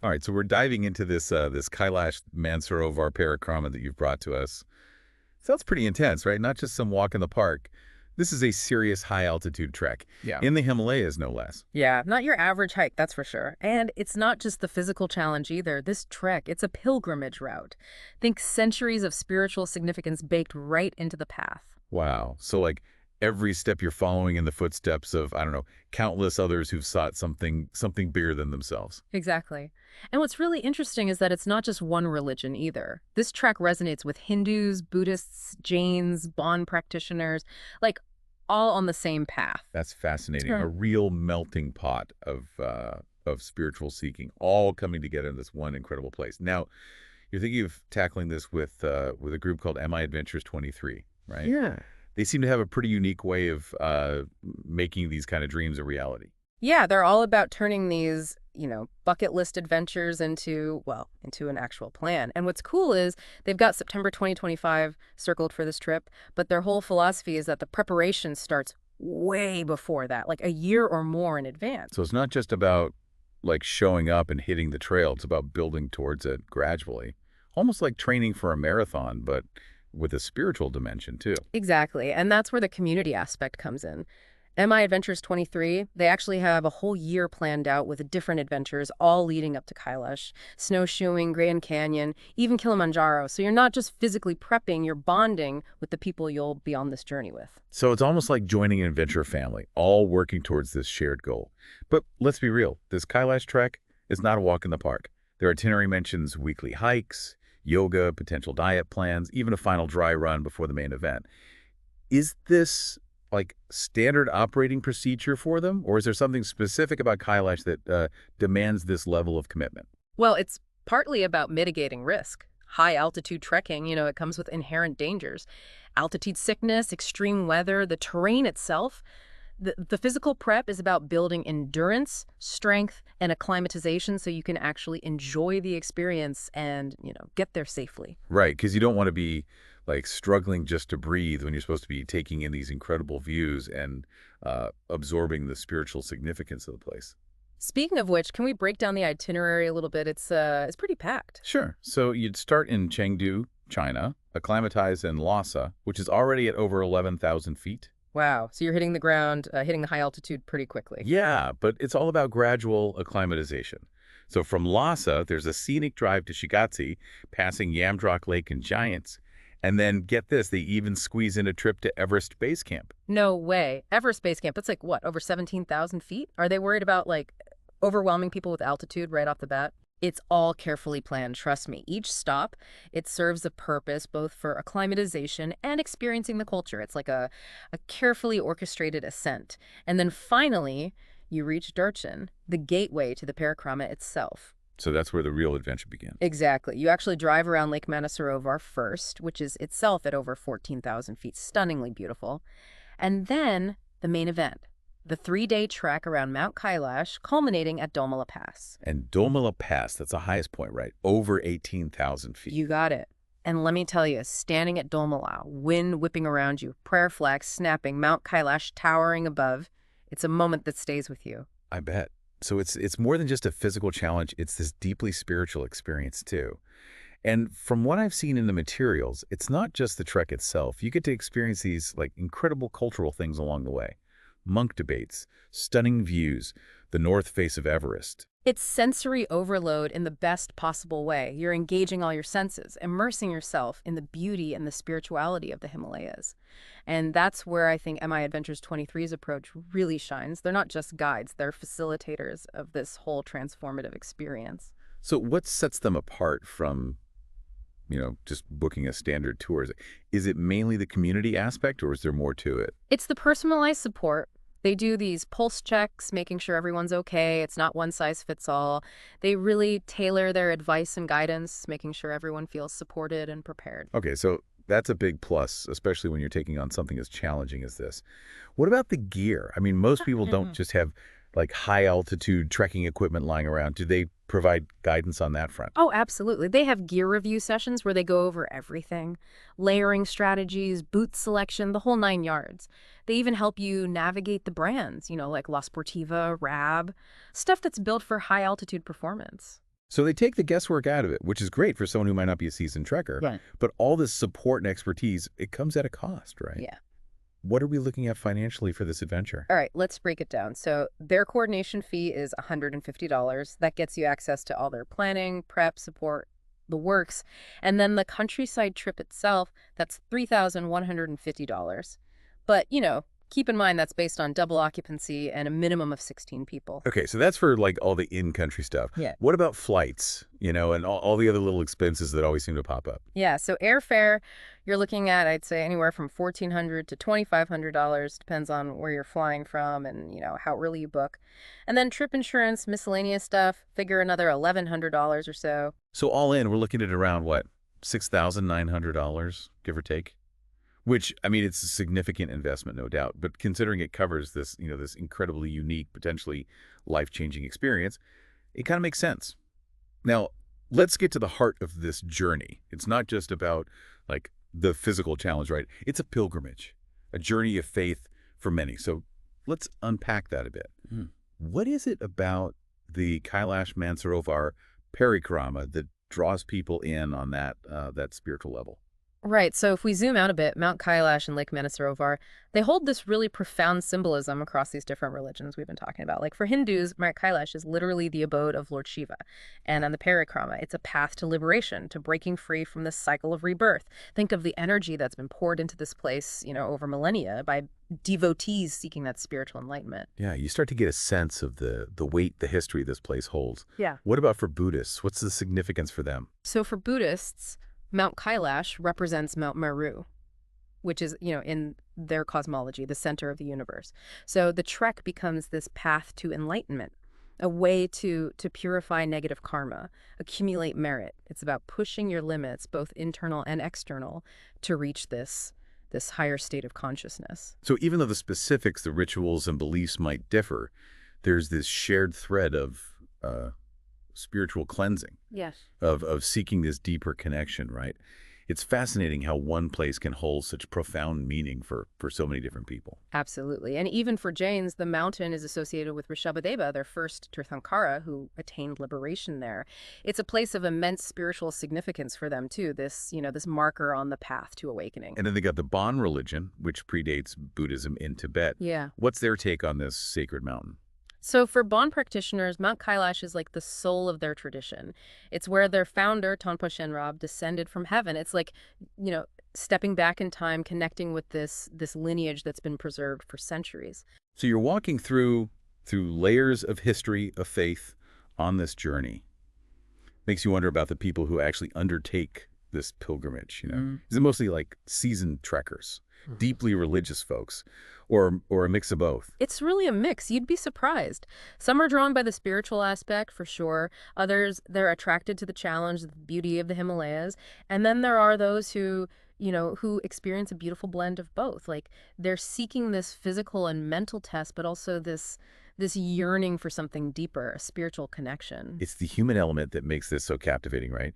All right, so we're diving into this Kailash Mansarovar Parikrama that you've brought to us. Sounds pretty intense, right? Not just some walk in the park. This is a serious high-altitude trek, Yeah. in the Himalayas, no less. Yeah, not your average hike, that's for sure. And it's not just the physical challenge either. This trek, it's a pilgrimage route. Think centuries of spiritual significance baked right into the path. Wow. So, like, every step you're following in the footsteps of, I don't know, countless others who've sought something bigger than themselves. Exactly. And what's really interesting is that it's not just one religion either. This trek resonates with Hindus, Buddhists, Jains, Bon practitioners, like all on the same path. That's fascinating. A Sure. real melting pot of spiritual seeking, all coming together in this one incredible place. Now, you're thinking of tackling this with a group called MI Adventures 23, right? Yeah. They seem to have a pretty unique way of making these kind of dreams a reality. Yeah, they're all about turning these, bucket list adventures into, well, into an actual plan. And what's cool is they've got September 2025 circled for this trip, but their whole philosophy is that the preparation starts way before that, like a year or more in advance. So it's not just about like showing up and hitting the trail. It's about building towards it gradually, almost like training for a marathon, but with a spiritual dimension too. Exactly. And that's where the community aspect comes in. MI Adventures 23, they actually have a whole year planned out with different adventures all leading up to Kailash, snowshoeing, Grand Canyon, even Kilimanjaro. So you're not just physically prepping, you're bonding with the people you'll be on this journey with. So it's almost like joining an adventure family, all working towards this shared goal. But let's be real, this Kailash trek is not a walk in the park. Their itinerary mentions weekly hikes, yoga, potential diet plans, even a final dry run before the main event. Is this like standard operating procedure for them, or is there something specific about Kailash that demands this level of commitment? Well, it's partly about mitigating risk. High altitude trekking, it comes with inherent dangers. Altitude sickness, extreme weather, the terrain itself. The physical prep is about building endurance, strength, and acclimatization so you can actually enjoy the experience and, get there safely. Right, because you don't want to be like struggling just to breathe when you're supposed to be taking in these incredible views and absorbing the spiritual significance of the place. Speaking of which, can we break down the itinerary a little bit? It's pretty packed. Sure. So you'd start in Chengdu, China, acclimatize in Lhasa, which is already at over 11,000 feet. Wow. So you're hitting the ground, hitting the high altitude pretty quickly. Yeah, but it's all about gradual acclimatization. So from Lhasa, there's a scenic drive to Shigatse, passing Yamdrok Lake and Giants. And then get this, they even squeeze in a trip to Everest Base Camp. No way. Everest Base Camp, that's like what, over 17,000 feet? Are they worried about like overwhelming people with altitude right off the bat? It's all carefully planned, trust me. Each stop, it serves a purpose both for acclimatization and experiencing the culture. It's like a carefully orchestrated ascent. And then finally, you reach Durchin, the gateway to the Parikrama itself. So that's where the real adventure begins. Exactly. You actually drive around Lake Mansarovar first, which is itself at over 14,000 feet, stunningly beautiful. And then the main event, the 3-day trek around Mount Kailash, culminating at Domala Pass. And Domala Pass, that's the highest point, right? Over 18,000 feet. You got it. And let me tell you, standing at Domala, wind whipping around you, prayer flags snapping, Mount Kailash towering above, it's a moment that stays with you. I bet. So it's more than just a physical challenge, it's this deeply spiritual experience too. And from what I've seen in the materials, it's not just the trek itself. You get to experience these like incredible cultural things along the way. Monk debates, stunning views, the north face of Everest. It's sensory overload in the best possible way. You're engaging all your senses, immersing yourself in the beauty and the spirituality of the Himalayas. And that's where I think MI Adventures 23's approach really shines. They're not just guides, they're facilitators of this whole transformative experience. So what sets them apart from, just booking a standard tour? Is it mainly the community aspect or is there more to it? It's the personalized support. They do these pulse checks, making sure everyone's okay. It's not one size fits all. They really tailor their advice and guidance, making sure everyone feels supported and prepared. Okay, so that's a big plus, especially when you're taking on something as challenging as this. What about the gear? I mean, most people don't just have like high altitude trekking equipment lying around. Do they provide guidance on that front? Oh, absolutely. They have gear review sessions where they go over everything, layering strategies, boot selection, the whole 9 yards. They even help you navigate the brands, like La Sportiva, Rab, stuff that's built for high altitude performance. So they take the guesswork out of it, which is great for someone who might not be a seasoned trekker. Right. But all this support and expertise, it comes at a cost, right? Yeah. What are we looking at financially for this adventure? All right, let's break it down. So their coordination fee is $150. That gets you access to all their planning, prep, support, the works. And then the countryside trip itself, that's $3,150. But, keep in mind that's based on double occupancy and a minimum of 16 people. Okay, so that's for like all the in-country stuff. Yeah. What about flights, and all the other little expenses that always seem to pop up? Yeah, so airfare, you're looking at, I'd say, anywhere from $1,400 to $2,500, depends on where you're flying from and, how early you book. And then trip insurance, miscellaneous stuff, figure another $1,100 or so. So all in, we're looking at around, what, $6,900, give or take? Which, I mean, it's a significant investment, no doubt. But considering it covers this, this incredibly unique, potentially life-changing experience, it kind of makes sense. Now, let's get to the heart of this journey. It's not just about, like, the physical challenge, right? It's a pilgrimage, a journey of faith for many. So let's unpack that a bit. What is it about the Kailash Mansarovar Parikrama that draws people in on that spiritual level? Right, so if we zoom out a bit, Mount Kailash and Lake Mansarovar, they hold this really profound symbolism across these different religions we've been talking about. Like for Hindus, Mount Kailash is literally the abode of Lord Shiva. And on the Parikrama, it's a path to liberation, to breaking free from this cycle of rebirth. Think of the energy that's been poured into this place, over millennia by devotees seeking that spiritual enlightenment. Yeah, you start to get a sense of the weight, the history this place holds. Yeah. What about for Buddhists? What's the significance for them? So for Buddhists, Mount Kailash represents Mount Meru, which is, in their cosmology, the center of the universe. So the trek becomes this path to enlightenment, a way to purify negative karma, accumulate merit. It's about pushing your limits, both internal and external, to reach this higher state of consciousness. So even though the specifics, the rituals and beliefs might differ, there's this shared thread of spiritual cleansing. Yes. Of seeking this deeper connection, right? It's fascinating how one place can hold such profound meaning for so many different people. Absolutely. And even for Jains, the mountain is associated with Rishabhadeva, their first Tirthankara, who attained liberation there. It's a place of immense spiritual significance for them, too, this marker on the path to awakening. And then they got the Bon religion, which predates Buddhism in Tibet. Yeah. What's their take on this sacred mountain? So for Bon practitioners, Mount Kailash is like the soul of their tradition. It's where their founder, Tonpa Shenrab, descended from heaven. It's like, stepping back in time, connecting with this lineage that's been preserved for centuries. So you're walking through layers of history, of faith on this journey. Makes you wonder about the people who actually undertake this pilgrimage, Is it mostly like seasoned trekkers, deeply religious folks, or a mix of both? It's really a mix. You'd be surprised. Some are drawn by the spiritual aspect, for sure. Others, they're attracted to the challenge, the beauty of the Himalayas. And then there are those who experience a beautiful blend of both. Like they're seeking this physical and mental test, but also this yearning for something deeper, a spiritual connection. It's the human element that makes this so captivating, right?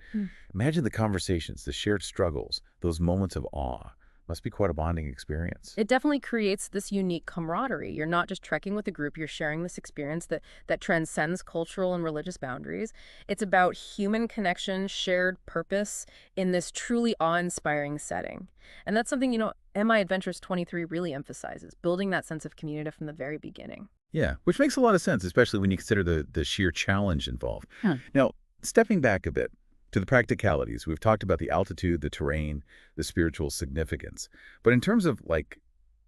Imagine the conversations, the shared struggles, those moments of awe. Must be quite a bonding experience. It definitely creates this unique camaraderie. You're not just trekking with a group, you're sharing this experience that transcends cultural and religious boundaries. It's about human connection, shared purpose in this truly awe-inspiring setting. And that's something, MI Adventures 23 really emphasizes, building that sense of community from the very beginning. Yeah, which makes a lot of sense, especially when you consider the sheer challenge involved. Now, stepping back a bit to the practicalities, we've talked about the altitude, the terrain, the spiritual significance. But in terms of, like,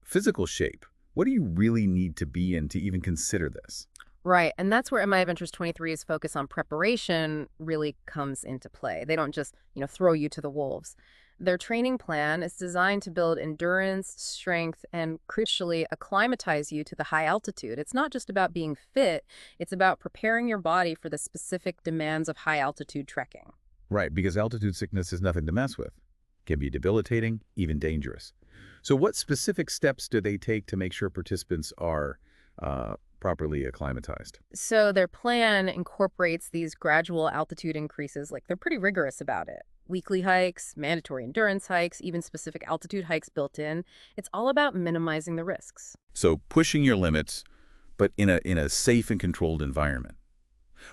physical shape, what do you really need to be in to even consider this? Right, and that's where MI Adventures 23's focus on preparation really comes into play. They don't just, throw you to the wolves. Their training plan is designed to build endurance, strength, and crucially acclimatize you to the high altitude. It's not just about being fit, it's about preparing your body for the specific demands of high altitude trekking. Right, because altitude sickness is nothing to mess with. It can be debilitating, even dangerous. So what specific steps do they take to make sure participants are properly acclimatized? So their plan incorporates these gradual altitude increases, like they're pretty rigorous about it. Weekly hikes, mandatory endurance hikes, even specific altitude hikes built in. It's all about minimizing the risks. So pushing your limits, but in a safe and controlled environment.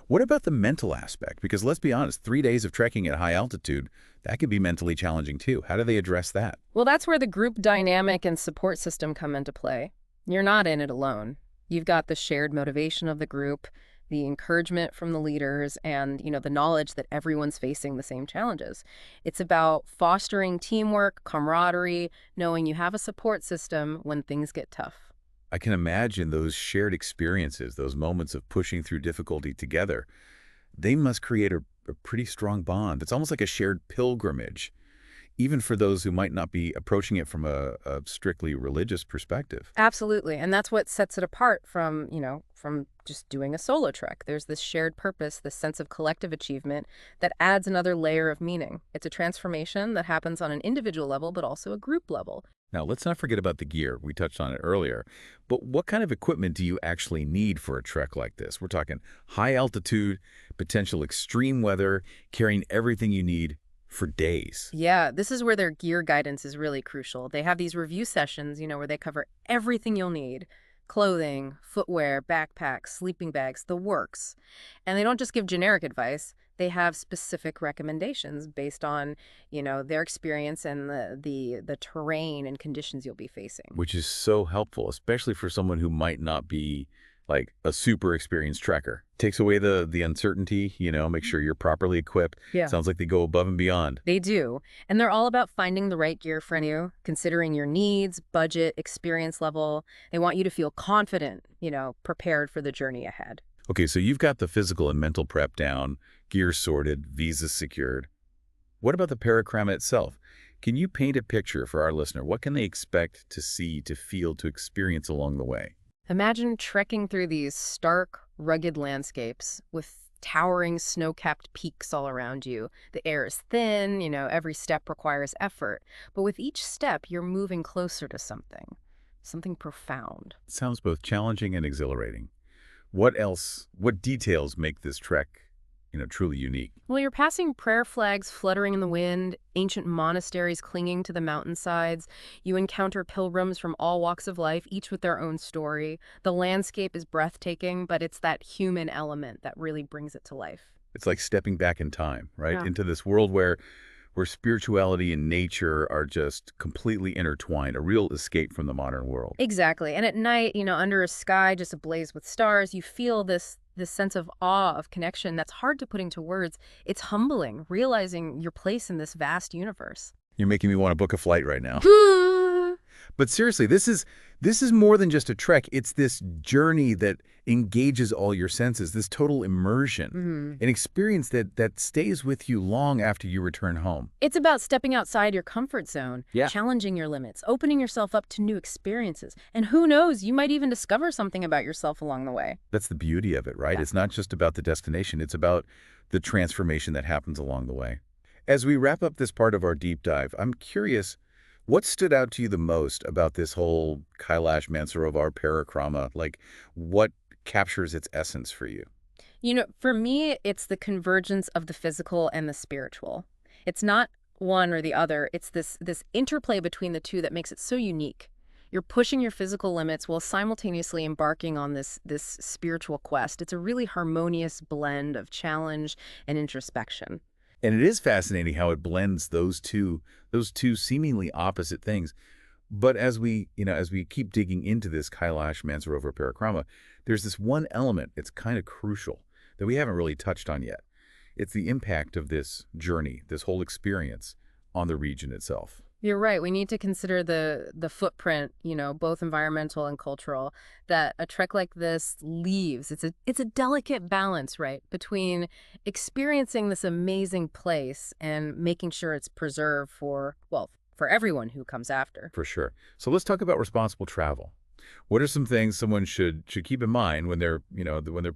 What about the mental aspect? Because let's be honest, 3 days of trekking at high altitude, that can be mentally challenging too. How do they address that? Well, that's where the group dynamic and support system come into play. You're not in it alone. You've got the shared motivation of the group, the encouragement from the leaders, and, the knowledge that everyone's facing the same challenges. It's about fostering teamwork, camaraderie, knowing you have a support system when things get tough. I can imagine those shared experiences, those moments of pushing through difficulty together. They must create a pretty strong bond. It's almost like a shared pilgrimage, even for those who might not be approaching it from a strictly religious perspective. Absolutely. And that's what sets it apart from just doing a solo trek. There's this shared purpose, this sense of collective achievement that adds another layer of meaning. It's a transformation that happens on an individual level, but also a group level. Now, let's not forget about the gear. We touched on it earlier. But what kind of equipment do you actually need for a trek like this? We're talking high altitude, potential extreme weather, carrying everything you need for days. Yeah, this is where their gear guidance is really crucial. They have these review sessions, where they cover everything you'll need: clothing, footwear, backpacks, sleeping bags, the works. And they don't just give generic advice. They have specific recommendations based on, their experience and the terrain and conditions you'll be facing. Which is so helpful, especially for someone who might not be like a super experienced trekker. Takes away the uncertainty, make sure you're properly equipped. Yeah. Sounds like they go above and beyond. They do. And they're all about finding the right gear for you, considering your needs, budget, experience level. They want you to feel confident, prepared for the journey ahead. Okay, so you've got the physical and mental prep down, gear sorted, visas secured. What about the Parikrama itself? Can you paint a picture for our listener? What can they expect to see, to feel, to experience along the way? Imagine trekking through these stark, rugged landscapes with towering snow-capped peaks all around you. The air is thin, every step requires effort. But with each step, you're moving closer to something profound. It sounds both challenging and exhilarating. What else, what details make this trek, truly unique? Well, you're passing prayer flags fluttering in the wind, ancient monasteries clinging to the mountainsides. You encounter pilgrims from all walks of life, each with their own story. The landscape is breathtaking, but it's that human element that really brings it to life. It's like stepping back in time, right? Yeah. Into this world where spirituality and nature are just completely intertwined, a real escape from the modern world. Exactly. And at night, under a sky just ablaze with stars, you feel this sense of awe, of connection that's hard to put into words. It's humbling, realizing your place in this vast universe. You're making me want to book a flight right now. But seriously, this is more than just a trek. It's this journey that engages all your senses, this total immersion, an experience that stays with you long after you return home. It's about stepping outside your comfort zone, Yeah. challenging your limits, opening yourself up to new experiences. And who knows, you might even discover something about yourself along the way. That's the beauty of it, right? Yeah. It's not just about the destination. It's about the transformation that happens along the way. As we wrap up this part of our deep dive, I'm curious, what stood out to you the most about this whole Kailash Mansarovar Parikrama? Like, what captures its essence for you? For me, it's the convergence of the physical and the spiritual. It's not one or the other. It's this interplay between the two that makes it so unique. You're pushing your physical limits while simultaneously embarking on this spiritual quest. It's a really harmonious blend of challenge and introspection. And it is fascinating how it blends those two seemingly opposite things. But as we keep digging into this Kailash Mansarovar Parikrama, there's this one element that's kind of crucial that we haven't really touched on yet. It's the impact of this journey, this whole experience on the region itself. You're right. We need to consider the footprint, both environmental and cultural, that a trek like this leaves. It's a delicate balance, right, between experiencing this amazing place and making sure it's preserved for everyone who comes after. For sure. So let's talk about responsible travel. What are some things someone should keep in mind when they're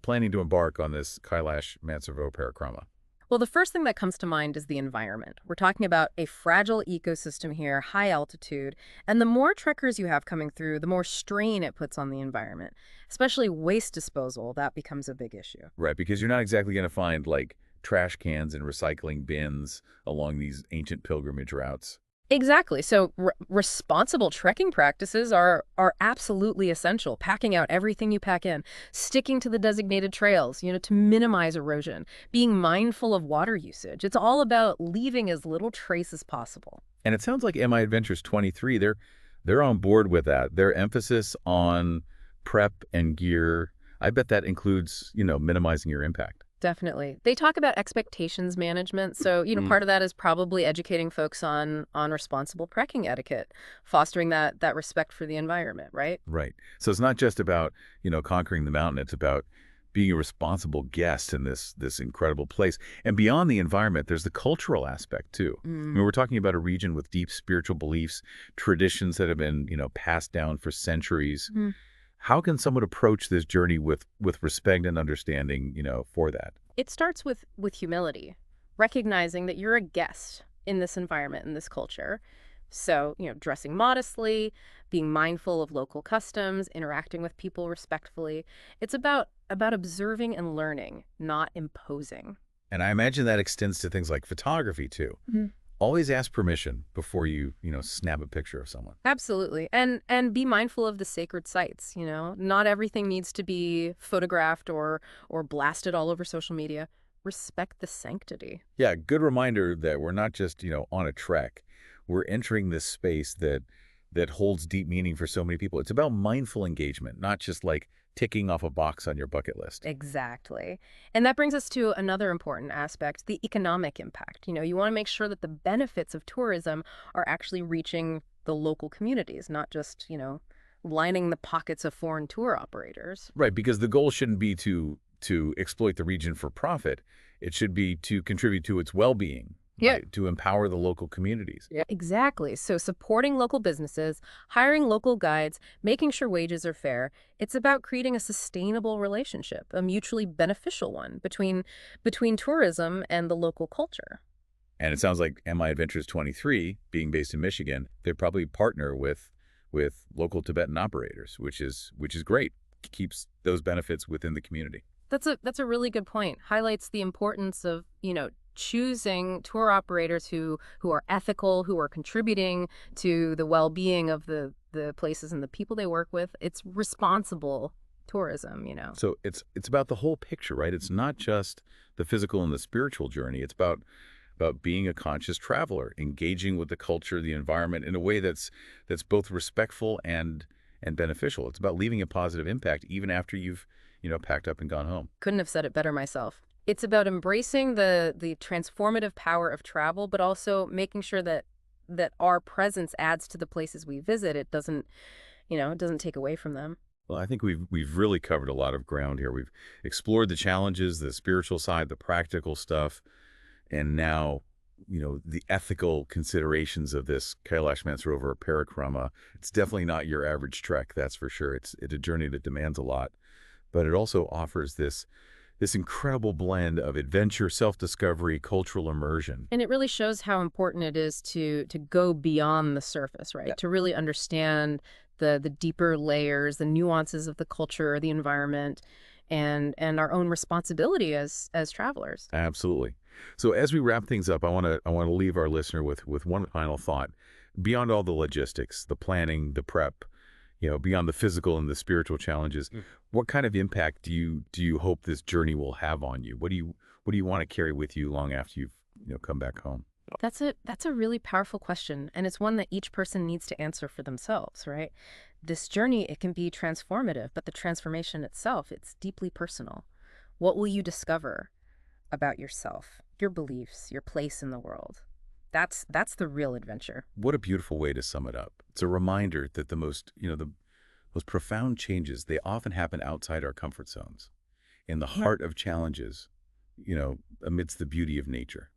planning to embark on this Kailash Mansarovar Parikrama? Well, the first thing that comes to mind is the environment. We're talking about a fragile ecosystem here, high altitude, and the more trekkers you have coming through, the more strain it puts on the environment, especially waste disposal. That becomes a big issue. Right, because you're not exactly going to find like trash cans and recycling bins along these ancient pilgrimage routes. Exactly. So responsible trekking practices are absolutely essential. Packing out everything you pack in, sticking to the designated trails, to minimize erosion, being mindful of water usage. It's all about leaving as little trace as possible. And it sounds like MI Adventures 23, they're on board with that. Their emphasis on prep and gear, I bet that includes, minimizing your impact. Definitely. They talk about expectations management. So, Mm. part of that is probably educating folks on responsible trekking etiquette, fostering that respect for the environment, right? Right. So it's not just about, conquering the mountain. It's about being a responsible guest in this incredible place. And beyond the environment, there's the cultural aspect too. I mean, we're talking about a region with deep spiritual beliefs, traditions that have been, passed down for centuries. Mm. How can someone approach this journey with respect and understanding, for that? It starts with humility, recognizing that you're a guest in this environment, in this culture. So, dressing modestly, being mindful of local customs, interacting with people respectfully. It's about observing and learning, not imposing. And I imagine that extends to things like photography too. Mhm. Always ask permission before you, snap a picture of someone. Absolutely. And be mindful of the sacred sites. Not everything needs to be photographed or blasted all over social media. Respect the sanctity. Yeah, good reminder that we're not just, on a trek. We're entering this space that holds deep meaning for so many people. It's about mindful engagement, not just like ticking off a box on your bucket list. Exactly. And that brings us to another important aspect, the economic impact. You want to make sure that the benefits of tourism are actually reaching the local communities, not just, lining the pockets of foreign tour operators. Right, because the goal shouldn't be to exploit the region for profit. It should be to contribute to its well-being, Yeah. right? To empower the local communities. Yeah. Exactly. So supporting local businesses, hiring local guides, making sure wages are fair, it's about creating a sustainable relationship, a mutually beneficial one between tourism and the local culture. And it sounds like MI Adventures 23, being based in Michigan, they probably partner with local Tibetan operators, which is great. Keeps those benefits within the community. That's a really good point. Highlights the importance of, choosing tour operators who are ethical, who are contributing to the well-being of the places and the people they work with. It's responsible tourism. So it's about the whole picture, right? It's not just the physical and the spiritual journey. It's about being a conscious traveler, engaging with the culture, the environment in a way that's both respectful and beneficial. It's about leaving a positive impact even after you've, packed up and gone home. Couldn't have said it better myself. It's about embracing the transformative power of travel, but also making sure that our presence adds to the places we visit. It doesn't take away from them. Well, I think we've really covered a lot of ground here. We've explored the challenges, the spiritual side, the practical stuff, and now, the ethical considerations of this Kailash Mansarovar Parikrama. It's definitely not your average trek, that's for sure. It's a journey that demands a lot, but it also offers this incredible blend of adventure, self-discovery, cultural immersion. And it really shows how important it is to go beyond the surface, right? Yeah. To really understand the deeper layers, the nuances of the culture, the environment, and our own responsibility as travelers. Absolutely. So as we wrap things up, I want to leave our listener with one final thought. Beyond all the logistics, the planning, the prep, beyond the physical and the spiritual challenges, what kind of impact do you hope this journey will have on you? What do you want to carry with you long after you've, come back home? That's a really powerful question, and it's one that each person needs to answer for themselves, right? This journey, it can be transformative, but the transformation itself, it's deeply personal. What will you discover about yourself, your beliefs, your place in the world? That's the real adventure. What a beautiful way to sum it up. It's a reminder that the most profound changes, they often happen outside our comfort zones, in the Right. heart of challenges, amidst the beauty of nature.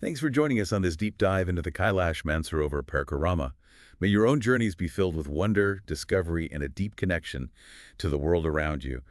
Thanks for joining us on this deep dive into the Kailash Mansarovar Parikrama. May your own journeys be filled with wonder, discovery, and a deep connection to the world around you.